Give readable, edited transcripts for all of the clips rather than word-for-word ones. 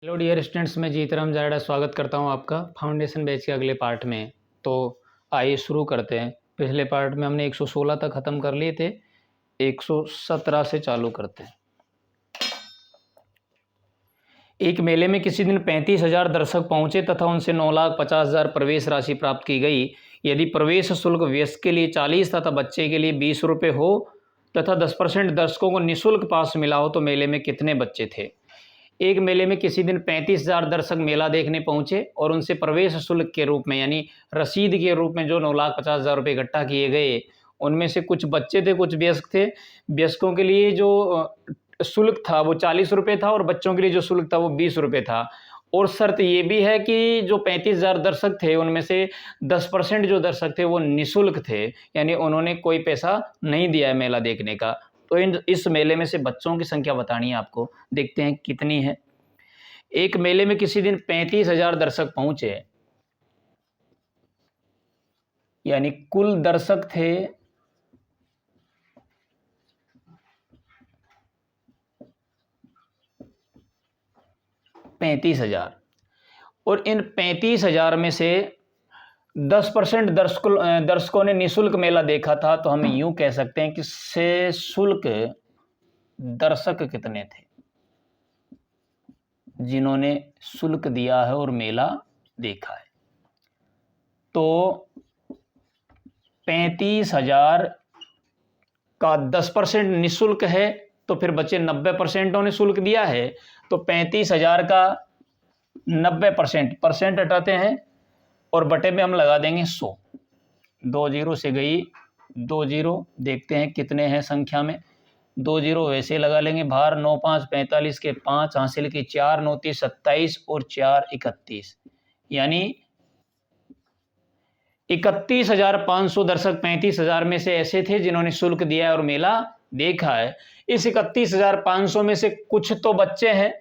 Hello dear students, मैं जीतराम जारेडा स्वागत करता हूं आपका फाउंडेशन बैच के अगले पार्ट में। तो आइए शुरू करते हैं। पिछले पार्ट में हमने 116 तक ख़त्म कर लिए थे, 117 से चालू करते हैं। एक मेले में किसी दिन 35,000 दर्शक पहुंचे तथा उनसे 9,50,000 प्रवेश राशि प्राप्त की गई। यदि प्रवेश शुल्क वयस्क के लिए 40 तथा बच्चे के लिए 20 रुपये हो तथा 10% दर्शकों को निःशुल्क पास मिला हो तो मेले में कितने बच्चे थे। एक मेले में किसी दिन 35,000 दर्शक मेला देखने पहुंचे और उनसे प्रवेश शुल्क के रूप में यानी रसीद के रूप में जो 9,50,000 रुपये इकट्ठा किए गए, उनमें से कुछ बच्चे थे, कुछ वयस्क थे। वयस्कों के लिए जो शुल्क था वो 40 रुपये था और बच्चों के लिए जो शुल्क था वो 20 रुपये था। और शर्त ये भी है कि जो 35,000 दर्शक थे उनमें से 10% जो दर्शक थे वो निःशुल्क थे, यानी उन्होंने कोई पैसा नहीं दिया है मेला देखने का। तो इस मेले में से बच्चों की संख्या बतानी है आपको। देखते हैं कितनी है। एक मेले में किसी दिन 35,000 दर्शक पहुंचे, यानी कुल दर्शक थे 35,000 और इन 35,000 में से 10% दर्शकों ने निःशुल्क मेला देखा था। तो हम यूं कह सकते हैं कि शुल्क दर्शक कितने थे जिन्होंने शुल्क दिया है और मेला देखा है। तो 35,000 का 10% निःशुल्क है तो फिर बचे 90% ने शुल्क दिया है। तो 35,000 का 90% हटाते हैं और बटे में हम लगा देंगे 100। 2 जीरो से गई 2 जीरो, देखते हैं कितने हैं संख्या में। 2 जीरो वैसे लगा लेंगे बाहर। 9 5 45 के 5 हासिल की 4 9 30 27 और 4 31, यानी 31,500 दर्शक 35,000 में से ऐसे थे जिन्होंने शुल्क दिया है और मेला देखा है। इस 31,500 में से कुछ तो बच्चे हैं,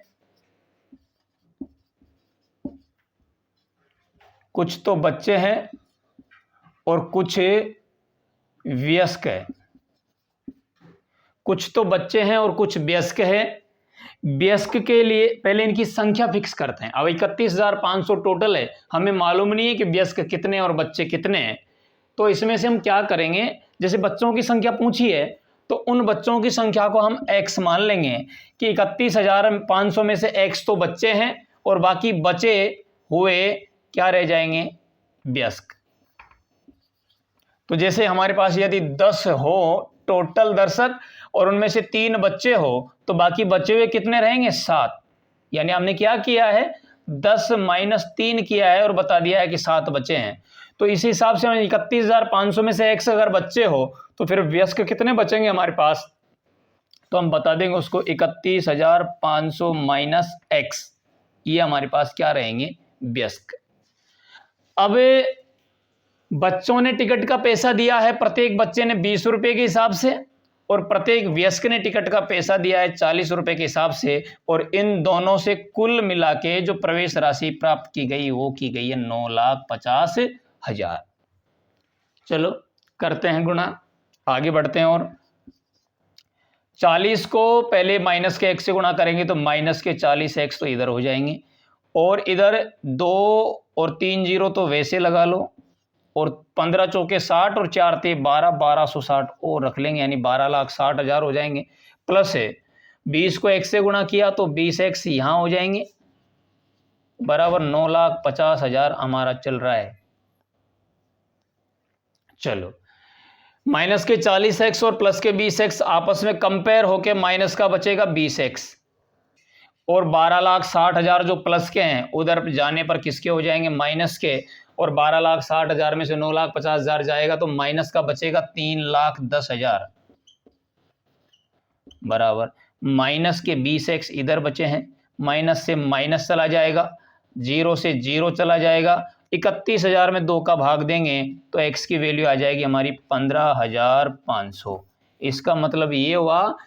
कुछ तो बच्चे हैं और कुछ वयस्क है। कुछ तो बच्चे हैं और कुछ वयस्क है। वयस्क के लिए पहले इनकी संख्या फिक्स करते हैं। अब 31,500 टोटल है, हमें मालूम नहीं है कि वयस्क कितने और बच्चे कितने हैं। तो इसमें से हम क्या करेंगे, जैसे बच्चों की संख्या पूछी है तो उन बच्चों की संख्या को हम x मान लेंगे कि 31,500 में से x तो बच्चे हैं और बाकी बचे हुए क्या रह जाएंगे, वयस्क। तो जैसे हमारे पास यदि 10 हो टोटल दर्शक और उनमें से 3 बच्चे हो तो बाकी बचे हुए कितने रहेंगे, 7। यानी हमने क्या किया है, 10 - 3 किया है और बता दिया है कि 7 बचे हैं। तो इसी हिसाब से हम 31,500 में से x अगर बच्चे हो तो फिर वयस्क कितने बचेंगे हमारे पास, तो हम बता देंगे उसको 31,500 माइनस x, ये हमारे पास क्या रहेंगे, वयस्क। अब बच्चों ने टिकट का पैसा दिया है, प्रत्येक बच्चे ने 20 रुपये के हिसाब से और प्रत्येक वयस्क ने टिकट का पैसा दिया है 40 रुपये के हिसाब से। और इन दोनों से कुल मिला के जो प्रवेश राशि प्राप्त की गई वो की गई है 9,50,000। चलो करते हैं गुणा, आगे बढ़ते हैं। और 40 को पहले माइनस के x से गुणा करेंगे तो माइनस के 40x तो इधर हो जाएंगे और इधर 2 और 3 जीरो तो वैसे लगा लो और 15 चौके 60 और 4 ते 12, 1260 और रख लेंगे, यानी 12,60,000 हो जाएंगे। प्लस है 20 को x से गुणा किया तो 20x यहां हो जाएंगे, बराबर 9,50,000 हमारा चल रहा है। चलो माइनस के 40x और प्लस के 20x आपस में कंपेयर होके माइनस का बचेगा 20x और 12,60,000 जो प्लस के हैं उधर जाने पर किसके हो जाएंगे, माइनस के। और 12,60,000 में से 9,50,000 जाएगा तो माइनस का बचेगा 3,10,000, बराबर माइनस के 20x इधर बचे हैं, माइनस से माइनस चला जाएगा, जीरो से जीरो चला जाएगा। 31,000 में 2 का भाग देंगे तो x की वैल्यू आ जाएगी हमारी 15,500। इसका मतलब ये हुआ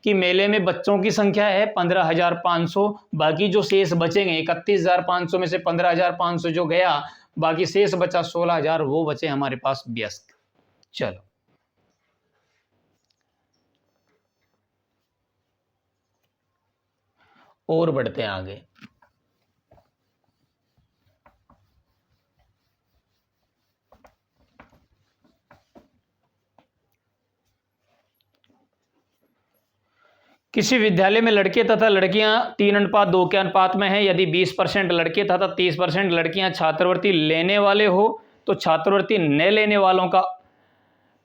कि मेले में बच्चों की संख्या है 15,500, बाकी जो शेष बचेंगे 31,500 में से 15,500 जो गया, बाकी शेष बचा 16,000, वो बचे हमारे पास वयस्क। चलो और बढ़ते हैं आगे। किसी विद्यालय में लड़के तथा लड़कियां 3:2 के अनुपात में हैं। यदि 20% लड़के तथा 30% लड़कियां छात्रवृत्ति लेने वाले हो तो छात्रवृत्ति न लेने वालों का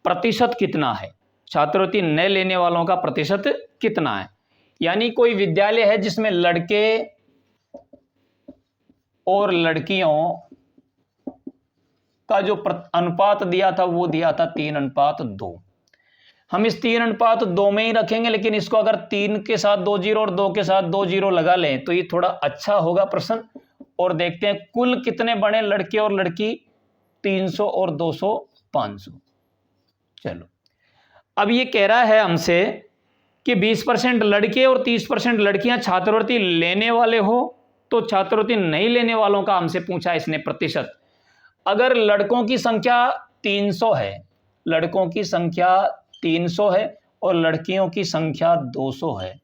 प्रतिशत कितना है? छात्रवृत्ति न लेने वालों का प्रतिशत कितना है? यानी कोई विद्यालय है जिसमें लड़के और लड़कियों का जो अनुपात दिया था वो दिया था 3:2। हम इस 3:2 में ही रखेंगे, लेकिन इसको अगर 3 के साथ 2 जीरो और 2 के साथ 2 जीरो लगा लें तो ये थोड़ा अच्छा होगा प्रश्न। और देखते हैं कुल कितने बने लड़के और लड़की, 300 और 200 500। चलो, अब ये कह रहा है हमसे कि 20% लड़के और 30% लड़कियां छात्रवृत्ति लेने वाले हो तो छात्रवृत्ति नहीं लेने वालों का हमसे पूछा इसने प्रतिशत। अगर लड़कों की संख्या 300 है, लड़कों की संख्या 300 है और लड़कियों की संख्या 200 है,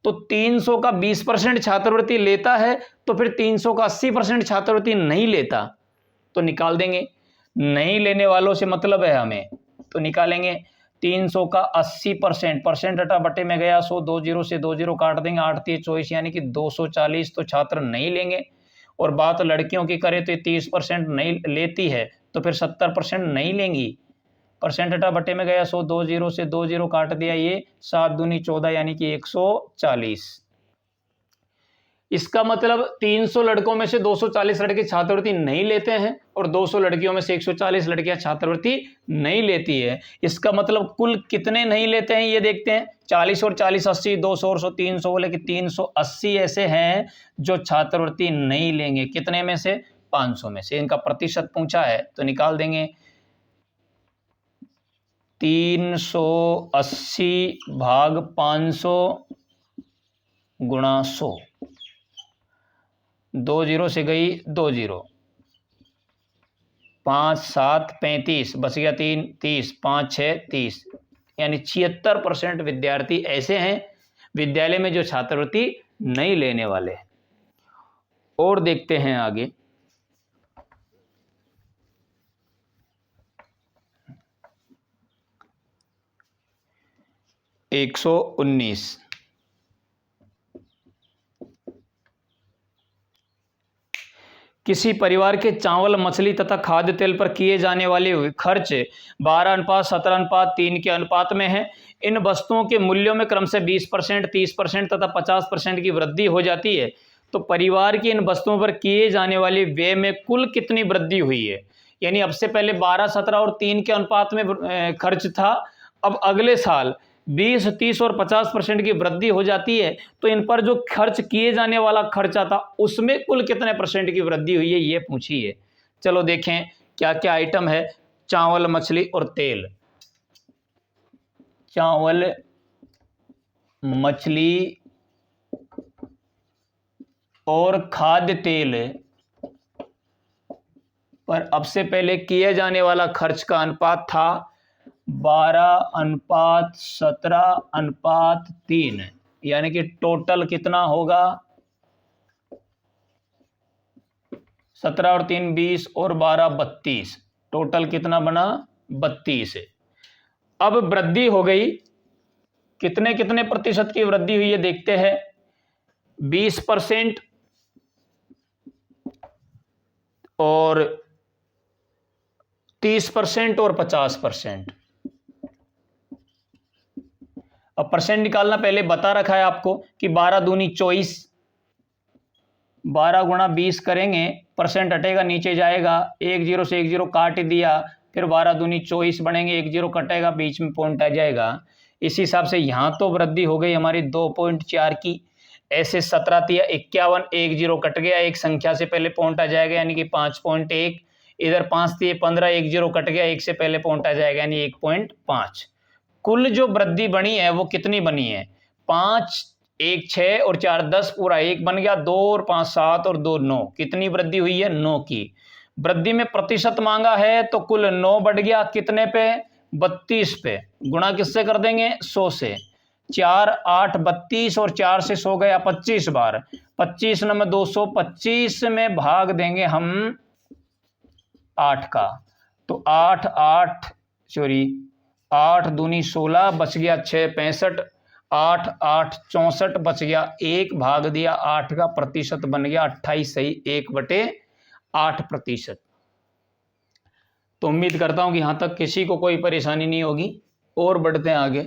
तो 300 का 20% छात्रवृत्ति लेता है तो फिर 300 का 80% छात्रवृत्ति नहीं लेता, तो निकाल देंगे। नहीं लेने वालों से मतलब है हमें, तो निकालेंगे 300 का 80%, परसेंट हटा बटे में गया 100, 2 जीरो से 2 जीरो काट देंगे, 8 3 24 यानी कि 240 तो छात्र नहीं लेंगे। और बात लड़कियों की करें तो 30% नहीं लेती है तो फिर 70% नहीं लेंगी। परसेंट हटा बटे में गया 100, 2 जीरो से 2 जीरो काट दिया, ये 7 दूनी 14 यानी कि 140। इसका मतलब 300 लड़कों में से 240 लड़के छात्रवृत्ति नहीं लेते हैं और 200 लड़कियों में से 140 लड़कियां छात्रवृत्ति नहीं लेती है। इसका मतलब कुल कितने नहीं लेते हैं ये देखते हैं। 40 और 40 80, 200 और 100 300 बोले कि 380 ऐसे हैं जो छात्रवृत्ति नहीं लेंगे। कितने में से? 500 में से। इनका प्रतिशत पूछा है तो निकाल देंगे 380 भाग 500 गुणा 100। 2 जीरो से गई 2 जीरो, 5 7 35 बच गया 3 30, 5 6 30, यानी 76% विद्यार्थी ऐसे हैं विद्यालय में जो छात्रवृत्ति नहीं लेने वाले हैं। और देखते हैं आगे। एक 119 किसी परिवार के चावल, मछली तथा खाद्य तेल पर किए जाने वाले खर्च 12:17:3 के अनुपात में है। इन वस्तुओं के मूल्यों में क्रम से 20%, 30% तथा 50% की वृद्धि हो जाती है, तो परिवार की इन वस्तुओं पर किए जाने वाले व्यय में कुल कितनी वृद्धि हुई है? यानी अब से पहले 12, 17 और 3 के अनुपात में खर्च था, अब अगले साल 20, 30 और 50% की वृद्धि हो जाती है, तो इन पर जो खर्च किए जाने वाला खर्चा था उसमें कुल कितने % की वृद्धि हुई है ये पूछी है। चलो देखें क्या क्या आइटम है। चावल, मछली और तेल। चावल, मछली और खाद्य तेल पर अब से पहले किए जाने वाला खर्च का अनुपात था 12:17:3, यानी कि टोटल कितना होगा? 17 और 3 20 और 12 32, टोटल कितना बना? 32 है। अब वृद्धि हो गई, कितने कितने प्रतिशत की वृद्धि हुई है देखते हैं। 20% और 30% और 50%। अब परसेंट निकालना पहले बता रखा है आपको कि 12 दूनी 24, 12 गुणा 20 करेंगे, परसेंट हटेगा नीचे जाएगा, 1 जीरो से 1 जीरो काट दिया, फिर 12 दूनी 24 बनेंगे, 1 जीरो कटेगा, बीच में पॉइंट आ जाएगा। इस हिसाब से यहाँ तो वृद्धि हो गई हमारी 2.4 की। ऐसे 17 तिया 51, 1 जीरो कट गया, एक संख्या से पहले पॉइंट आ जाएगा यानी कि 5.1। इधर 5 तिया 15, 1 जीरो कट गया, एक से पहले पॉइंट आ जाएगा यानी 1.5। कुल जो वृद्धि बनी है वो कितनी बनी है? 5, 1 6 और 4 10, पूरा 1 बन गया, 2 और 5 7 और 2 9। कितनी वृद्धि हुई है? 9 की। वृद्धि में प्रतिशत मांगा है तो कुल 9 बढ़ गया, कितने पे? 32 पे। गुणा किससे कर देंगे? 100 से। 4 8 32 और 4 से 100 गया 25 बार, 25 नंबर 225 में भाग देंगे हम 8 का, तो 8 दूनी 16, बच गया 6 65, 8 8 64 बच गया, 1 भाग दिया 8 का, प्रतिशत बन गया 28 सही 1/8%। तो उम्मीद करता हूं कि यहां तक किसी को कोई परेशानी नहीं होगी। और बढ़ते हैं आगे।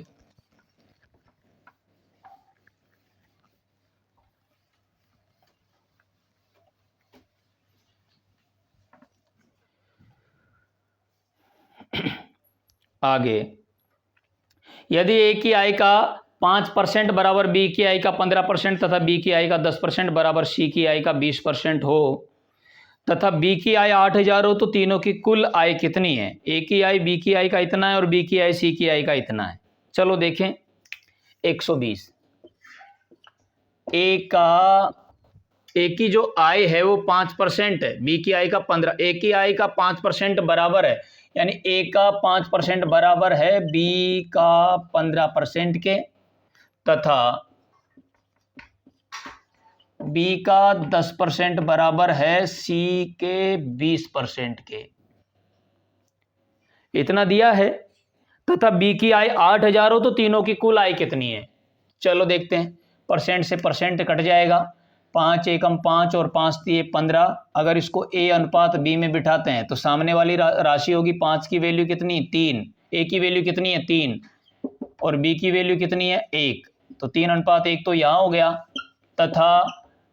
आगे यदि ए की आय का 5% बराबर बी की आय का 15% तथा बी की आय का 10% बराबर सी की आय का 20% हो तथा बी की आय 8,000 हो तो तीनों की कुल आय कितनी है? ए की आय बी की आय का इतना है और बी की आय सी की आय का इतना है। चलो देखें 120। ए की जो आय है वो 5% है, बी की आय का 15, ए की आय का 5% बराबर है, यानी ए का 5% बराबर है बी का 15% के तथा बी का 10% बराबर है सी के 20% के। इतना दिया है तथा बी की आय 8,000 हो तो तीनों की कुल आय कितनी है? चलो देखते हैं। परसेंट से परसेंट कट जाएगा, 5 एकम 5 और 5 दिए 15। अगर इसको ए अनुपात बी में बिठाते हैं तो सामने वाली राशि होगी 5 की वैल्यू कितनी? 3। ए की वैल्यू कितनी है? 3। और बी की वैल्यू कितनी है? 1। तो 3:1 तो यहाँ हो गया तथा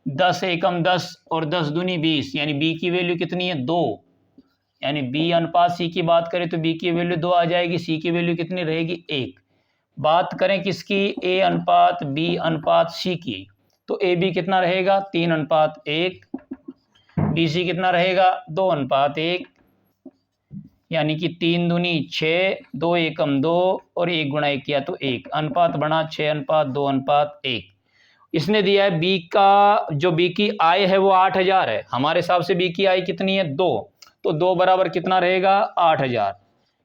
10 एकम 10 और 10 दूनी 20, यानी बी की वैल्यू कितनी है? 2। यानी बी अनुपात सी की बात करें तो बी की वैल्यू 2 आ जाएगी, सी की वैल्यू कितनी रहेगी? 1। बात करें किसकी? ए अनुपात बी अनुपात सी की, तो ए बी कितना रहेगा? 3:1। बी सी कितना रहेगा? 2:1, यानी कि 3 दूनी 6, 2 एकम 2 और 1 गुणा 1 किया तो 1। अनुपात बना 6:2:1। इसने दिया है बी का, जो बी की आय है वो 8,000 है, हमारे हिसाब से बी की आय कितनी है? 2। तो 2 बराबर कितना रहेगा? 8,000।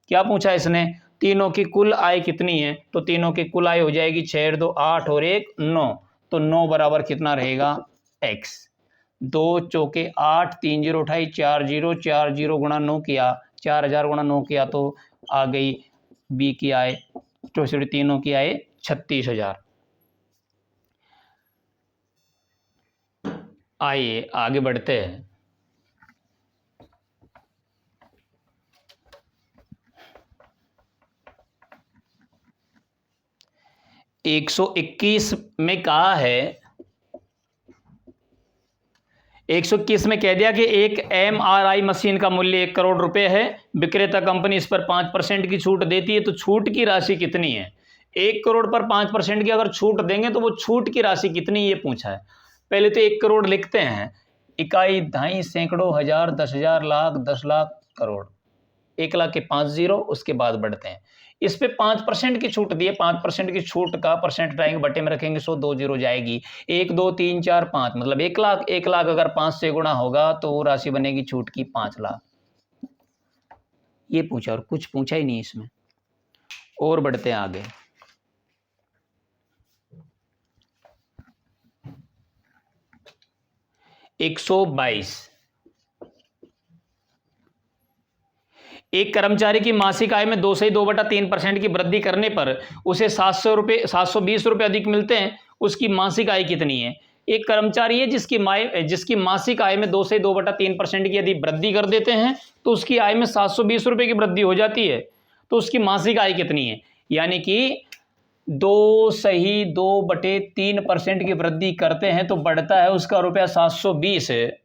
क्या पूछा इसने? तीनों की कुल आय कितनी है? तो तीनों की कुल आय हो जाएगी 6 2 8 और 1 9। तो 9 बराबर कितना रहेगा? x। 2 चौके 8, 3 0 28, 4 0 4 0 गुणा 9 किया, 4,000 गुणा 9 किया तो आ गई बी की आय, तो तीनों की आय 36,000। आइए आगे बढ़ते हैं। एक 121 में कहा है, 121 में कह दिया कि एक MRI मशीन का मूल्य 1 करोड़ रुपए है, विक्रेता कंपनी इस पर 5% की छूट देती है, तो छूट की राशि कितनी है? 1 करोड़ पर 5% की अगर छूट देंगे तो वो छूट की राशि कितनी, ये पूछा है। पहले तो 1 करोड़ लिखते हैं, इकाई, दहाई, सैकड़ों, हजार, 10,000, लाख, 10 लाख, करोड़। 1 लाख के 5 जीरो, उसके बाद बढ़ते हैं। इस पे 5% की छूट दी है, 5% की छूट का परसेंट हटाएंगे, बटे में रखेंगे 100, 2 जीरो जाएगी, 1 2 3 4 5, मतलब 1 लाख। 1 लाख अगर 5 से गुणा होगा तो वो राशि बनेगी छूट की 5 लाख। ये पूछा और कुछ पूछा ही नहीं इसमें। और बढ़ते हैं आगे। एक 122, एक कर्मचारी की मासिक आय में 2 से 2/3% की वृद्धि करने पर उसे 720 रुपये अधिक मिलते हैं, उसकी मासिक आय कितनी है? एक कर्मचारी है जिसकी मासिक आय में 2 से 2/3% की यदि वृद्धि कर देते हैं तो उसकी आय में 720 रुपये की वृद्धि हो जाती है, तो उसकी मासिक आय कितनी है? यानी कि 2 सही 2/3% की वृद्धि करते हैं तो बढ़ता है उसका रुपया 720 है।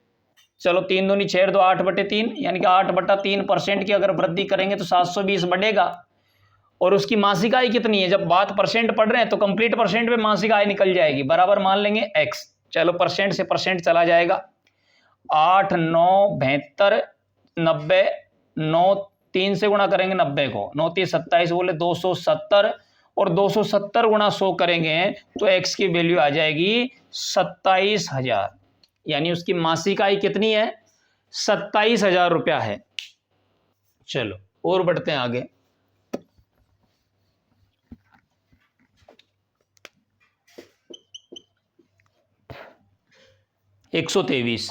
चलो 3 दूनी 6 2 8/3, यानी कि 8/3% की अगर वृद्धि करेंगे तो 720 बढ़ेगा। और उसकी मासिक आय कितनी है? जब बात परसेंट पढ़ रहे हैं तो कंप्लीट परसेंट में मासिक आय निकल जाएगी, बराबर मान लेंगे x। चलो परसेंट से परसेंट चला जाएगा, 8 9 72 90, 9 3 से गुणा करेंगे 90 को, 9 3 27 बोले 270, और 270 गुणा 100 करेंगे तो x की वैल्यू आ जाएगी 27,000। यानी उसकी मासिक आय कितनी है? 27,000 रुपया है। चलो और बढ़ते हैं आगे। एक 123,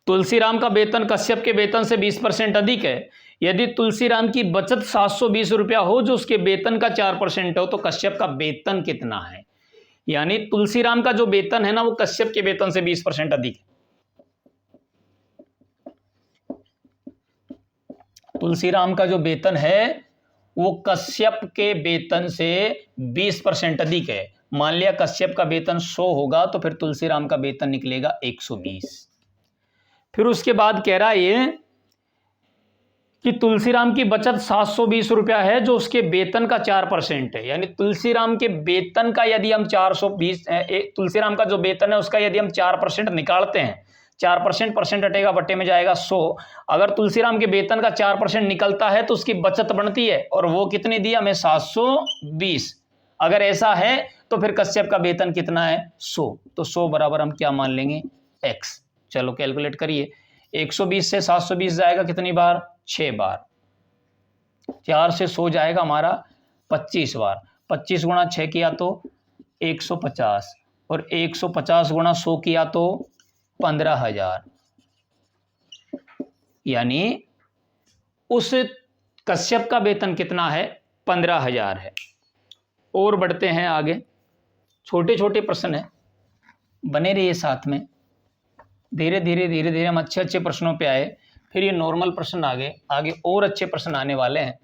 तुलसीराम का वेतन कश्यप के वेतन से 20% अधिक है। यदि तुलसीराम की बचत 720 रुपया हो जो उसके वेतन का 4% हो तो कश्यप का वेतन कितना है? यानी तुलसीराम का जो वेतन है ना वो कश्यप के वेतन से 20% अधिक है। तुलसीराम का जो वेतन है वो कश्यप के वेतन से 20% अधिक है। मान लिया कश्यप का वेतन 100 होगा तो फिर तुलसीराम का वेतन निकलेगा 120। फिर उसके बाद कह रहा है ये कि तुलसीराम की बचत 720 रुपया है जो उसके वेतन का 4% है। यानी तुलसीराम के वेतन का यदि हम 420 तुलसीराम का जो वेतन है उसका यदि हम 4% निकालते हैं, 4% हटेगा, बट्टे में जाएगा 100। अगर तुलसीराम के वेतन का 4% निकलता है तो उसकी बचत बनती है, और वो कितनी दी हमें? 720। अगर ऐसा है तो फिर कश्यप का वेतन कितना है? 100। तो 100 बराबर हम क्या मान लेंगे? x। चलो कैलकुलेट करिए। 120 से 720 जाएगा कितनी बार? 6 बार। 4 से 100 जाएगा हमारा 25 बार। 25 गुणा 6 किया तो 150, और 150 गुणा 100 किया तो 15,000। यानी उस कश्यप का वेतन कितना है? 15,000 है। और बढ़ते हैं आगे, छोटे छोटे प्रश्न है, बने रहिए साथ में। धीरे धीरे हम अच्छे अच्छे प्रश्नों पे आए, फिर ये नॉर्मल प्रश्न आगे और अच्छे प्रश्न आने वाले हैं।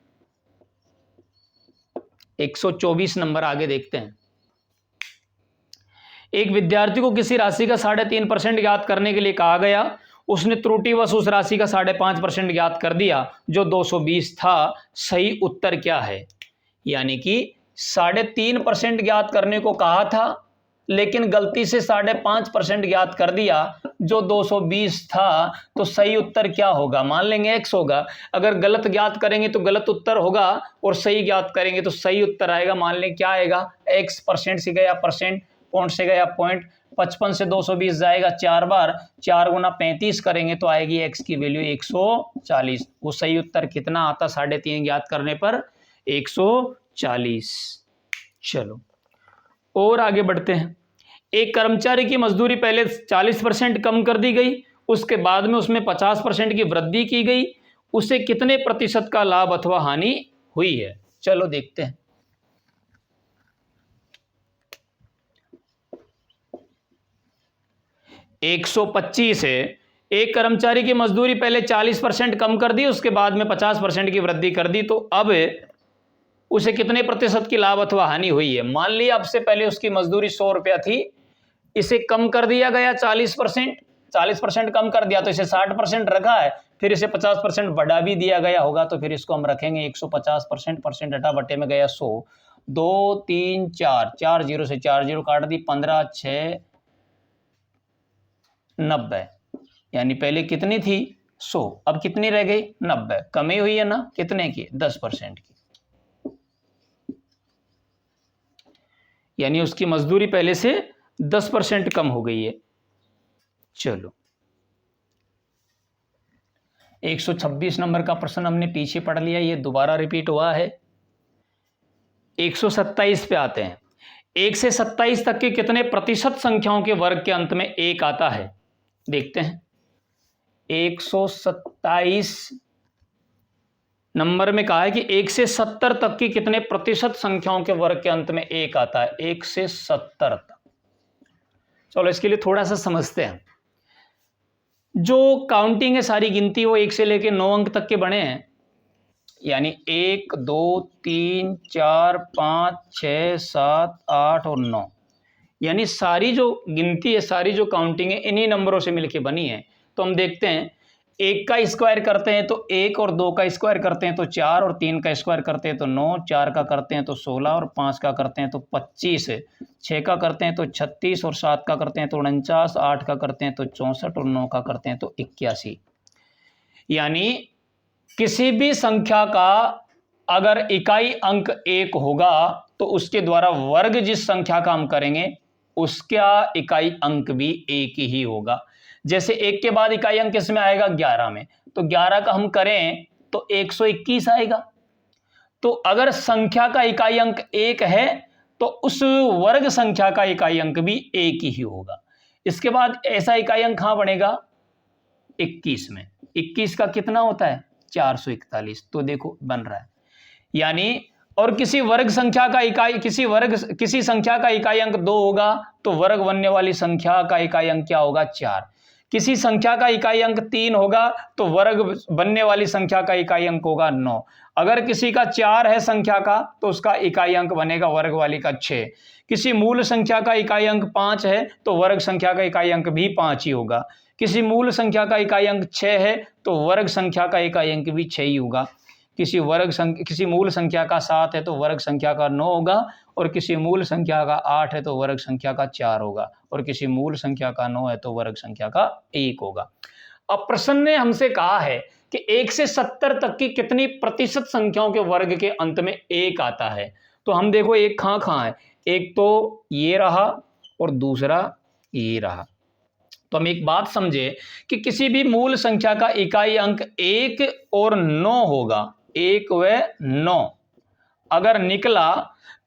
124 नंबर आगे देखते हैं। एक विद्यार्थी को किसी राशि का 3.5% ज्ञात करने के लिए कहा गया। उसने त्रुटिवश उस राशि का 5.5% ज्ञात कर दिया जो 220 था। सही उत्तर क्या है? यानी कि 3.5% ज्ञात करने को कहा था लेकिन गलती से 5.5% ज्ञात कर दिया जो 220 था। तो सही उत्तर क्या होगा? मान लेंगे x होगा। अगर गलत ज्ञात करेंगे तो गलत उत्तर होगा, और सही ज्ञात करेंगे तो सही उत्तर आएगा। मान लें क्या आएगा? x। परसेंट से गया परसेंट, पॉइंट से गया पॉइंट। 55 से 220 जाएगा 4 बार। 4 गुना 35 करेंगे तो आएगी x की वैल्यू 140। वो सही उत्तर कितना आता 3.5 ज्ञात करने पर? 140। चलो और आगे बढ़ते हैं। एक कर्मचारी की मजदूरी पहले 40% कम कर दी गई, उसके बाद में उसमें 50% की वृद्धि की गई। उसे कितने प्रतिशत का लाभ अथवा हानि हुई है? चलो देखते हैं। एक 125 है। एक कर्मचारी की मजदूरी पहले 40% कम कर दी, उसके बाद में 50% की वृद्धि कर दी, तो अब उसे कितने प्रतिशत की लाभ अथवा हानि हुई है? मान लिया अब से पहले उसकी मजदूरी 100 रुपया थी, इसे कम कर दिया गया 40% कम कर दिया, तो इसे 60% रखा है, फिर इसे 50% बढ़ा भी दिया गया होगा, तो फिर इसको हम रखेंगे 150%। परसेंट हटा, बटे में गया 100। 2 3 4 4 0 से 4 0 काट दी, 15 6 90। यानी पहले कितनी थी? 100, अब कितनी रह गई? 90। कमी हुई है ना? कितने की? 10% की। यानी उसकी मजदूरी पहले से 10% कम हो गई है। चलो 126 नंबर का प्रश्न हमने पीछे पढ़ लिया, ये दोबारा रिपीट हुआ है। 127 पे आते हैं। 1 से 27 तक के कितने प्रतिशत संख्याओं के वर्ग के अंत में 1 आता है? देखते हैं। 127 नंबर में कहा है कि 1 से 70 तक की कितने प्रतिशत संख्याओं के वर्ग के अंत में 1 आता है? 1 से 70 तक। चलो इसके लिए थोड़ा सा समझते हैं। जो काउंटिंग है, सारी गिनती, वो 1 से लेके 9 अंक तक के बने हैं। यानी 1 2 3 4 5 6 7 8 और 9, यानी सारी जो गिनती है, सारी जो काउंटिंग है, इन्हीं नंबरों से मिलके बनी है। तो हम देखते हैं, 1 का स्क्वायर करते हैं तो 1, और 2 का स्क्वायर करते हैं तो 4, और 3 का स्क्वायर करते हैं तो 9, 4 का करते हैं तो 16, और 5 का करते हैं तो 25, 6 का करते हैं तो 36, और 7 का करते हैं तो 49, 8 का करते हैं तो 64, और 9 का करते हैं तो 81। यानी किसी भी संख्या का अगर इकाई अंक 1 होगा तो उसके द्वारा वर्ग जिस संख्या का हम करेंगे उसका इकाई अंक भी 1 ही होगा। जैसे 1 के बाद इकाई अंक किसमें आएगा? 11 में। तो 11 का हम करें तो 121 आएगा। तो अगर संख्या का इकाई अंक 1 है तो उस वर्ग संख्या का इकाई अंक भी 1 ही होगा। इसके बाद ऐसा इकाई अंक कहां बनेगा? 21 में। 21 का कितना होता है? 441। तो देखो बन रहा है। यानी और किसी संख्या का इकाई अंक 2 होगा तो वर्ग बनने वाली संख्या का इकाई अंक क्या होगा? 4। किसी संख्या का इकाई अंक 3 होगा तो वर्ग बनने वाली संख्या का इकाई अंक होगा 9। अगर किसी का 4 है संख्या का तो उसका इकाई अंक बनेगा वर्ग वाली का 6। किसी मूल संख्या का इकाई अंक 5 है तो वर्ग संख्या का इकाई अंक भी 5 ही होगा। किसी मूल संख्या का इकाई अंक 6 है तो वर्ग संख्या का इकाई अंक भी 6 ही होगा। किसी मूल संख्या का 7 है तो वर्ग संख्या का 9 होगा, और किसी मूल संख्या का 8 है तो वर्ग संख्या का 4 होगा, और किसी मूल संख्या का 9 है तो वर्ग संख्या का 1 होगा। अब प्रश्न ने हमसे कहा है कि 1 से 70 तक की कितनी प्रतिशत संख्याओं के वर्ग के अंत में 1 आता है। तो हम देखो 1 कहाँ है, एक तो ये रहा और दूसरा ये रहा। तो हम एक बात समझे कि किसी भी मूल संख्या का इकाई अंक 1 और 9 होगा, 1 व 9 अगर निकला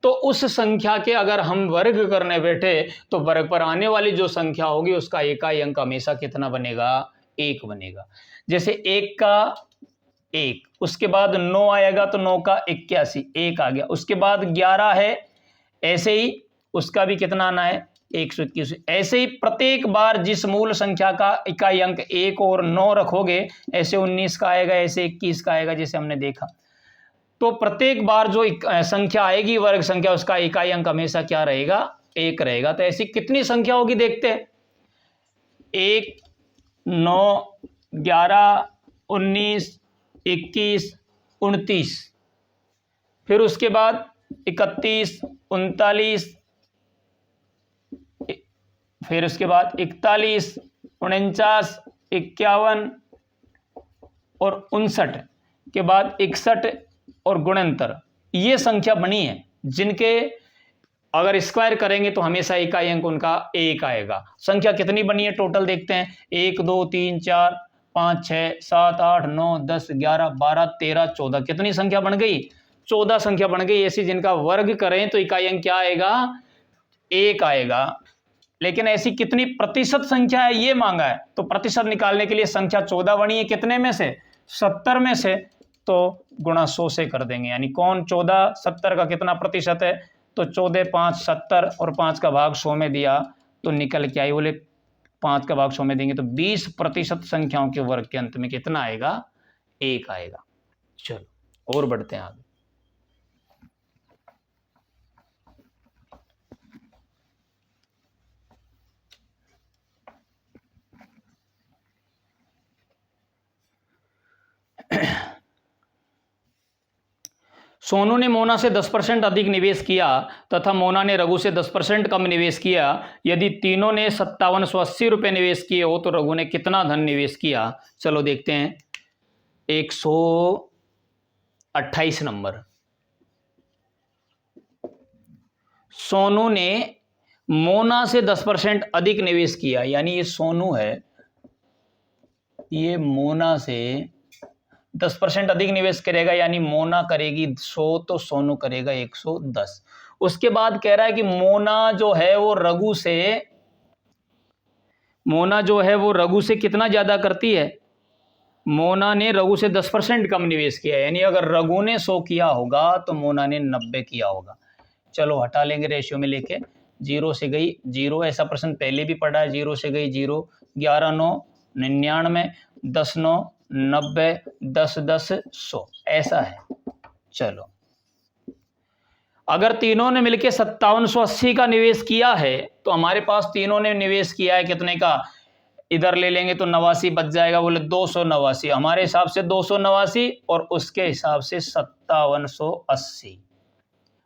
तो उस संख्या के अगर हम वर्ग करने बैठे तो वर्ग पर आने वाली जो संख्या होगी उसका इकाई अंक हमेशा कितना बनेगा? 1 बनेगा। जैसे 1 का 1, उसके बाद 9 आएगा तो 9 का 81, 1 आ गया। उसके बाद 11 है, ऐसे ही उसका भी कितना आना है? 121। ऐसे ही प्रत्येक बार जिस मूल संख्या का इकाई अंक 1 और 9 रखोगे, ऐसे 19 का आएगा, ऐसे 21 का आएगा, जैसे हमने देखा। तो प्रत्येक बार जो संख्या आएगी वर्ग संख्या, उसका इकाई अंक हमेशा क्या रहेगा? 1 रहेगा। तो ऐसी कितनी संख्या होगी देखते हैं। 1, 9, 11, 19, 21, 29, फिर उसके बाद 31, 39, फिर उसके बाद 41, 49, 51 और 59 के बाद 61 और गुणनतर। ये संख्या बनी है जिनके अगर स्क्वायर करेंगे तो हमेशा इकाई अंक उनका 1 आएगा। संख्या कितनी बनी है टोटल देखते हैं। 1, 2, 3, 4, 5, 6, 7, 8, 9, 10, 11, 12, 13, 14 कितनी संख्या बन गई? 14 संख्या बन गई ऐसी जिनका वर्ग करें तो इकाई अंक क्या आएगा? 1 आएगा। लेकिन ऐसी कितनी प्रतिशत संख्या है ये मांगा है, तो प्रतिशत निकालने के लिए संख्या 14 बनी है कितने में से? 70 में से। तो गुणा 100 से कर देंगे, यानी कौन 14 70 का कितना प्रतिशत है? तो 14, 5, 70 और 5 का भाग 100 में दिया तो निकल के आई, बोले 5 का भाग 100 में देंगे तो 20% संख्याओं के वर्ग के अंत में कितना आएगा? 1 आएगा। चलो और बढ़ते हैं आगे। सोनू ने मोना से 10% अधिक निवेश किया तथा मोना ने रघु से 10% कम निवेश किया। यदि तीनों ने 5780 रुपये निवेश किए हो तो रघु ने कितना धन निवेश किया? चलो देखते हैं। 128 नंबर। सोनू ने मोना से 10% अधिक निवेश किया, यानी ये सोनू है, ये मोना से 10% अधिक निवेश करेगा, यानी मोना करेगी 100 तो सोनू करेगा 110। उसके बाद कह रहा है कि मोना जो है वो रघु से कितना ज्यादा करती है? मोना ने रघु से 10% कम निवेश किया, यानी अगर रघु ने 100 किया होगा तो मोना ने 90 किया होगा। चलो हटा लेंगे रेशियो में लेके। 0 से गई 0, ऐसा प्रश्न पहले भी पढ़ा है। 0 से गई 0, 11 9 99, 10 9 90, 10 10 100, ऐसा है। चलो अगर तीनों ने मिलकर 5780 का निवेश किया है तो हमारे पास तीनों ने निवेश किया है कितने का? इधर ले लेंगे तो 89 बच जाएगा, बोले 289। हमारे हिसाब से 289 और उसके हिसाब से 5780।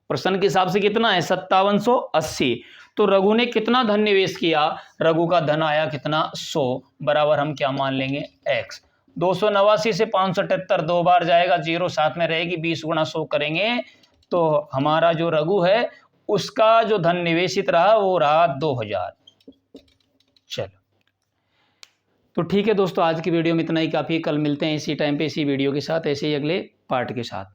प्रश्न के हिसाब से कितना है? 5780। तो रघु ने कितना धन निवेश किया? रघु का धन आया कितना? 100 बराबर हम क्या मान लेंगे? x। 289 से 578 दो बार जाएगा, 0 साथ में रहेगी, 20 गुणा 100 करेंगे तो हमारा जो रघु है उसका जो धन निवेशित रहा वो रहा 2000। चलो तो ठीक है दोस्तों, आज की वीडियो में इतना ही काफ़ी है। कल मिलते हैं इसी टाइम पे इसी वीडियो के साथ, ऐसे ही अगले पार्ट के साथ।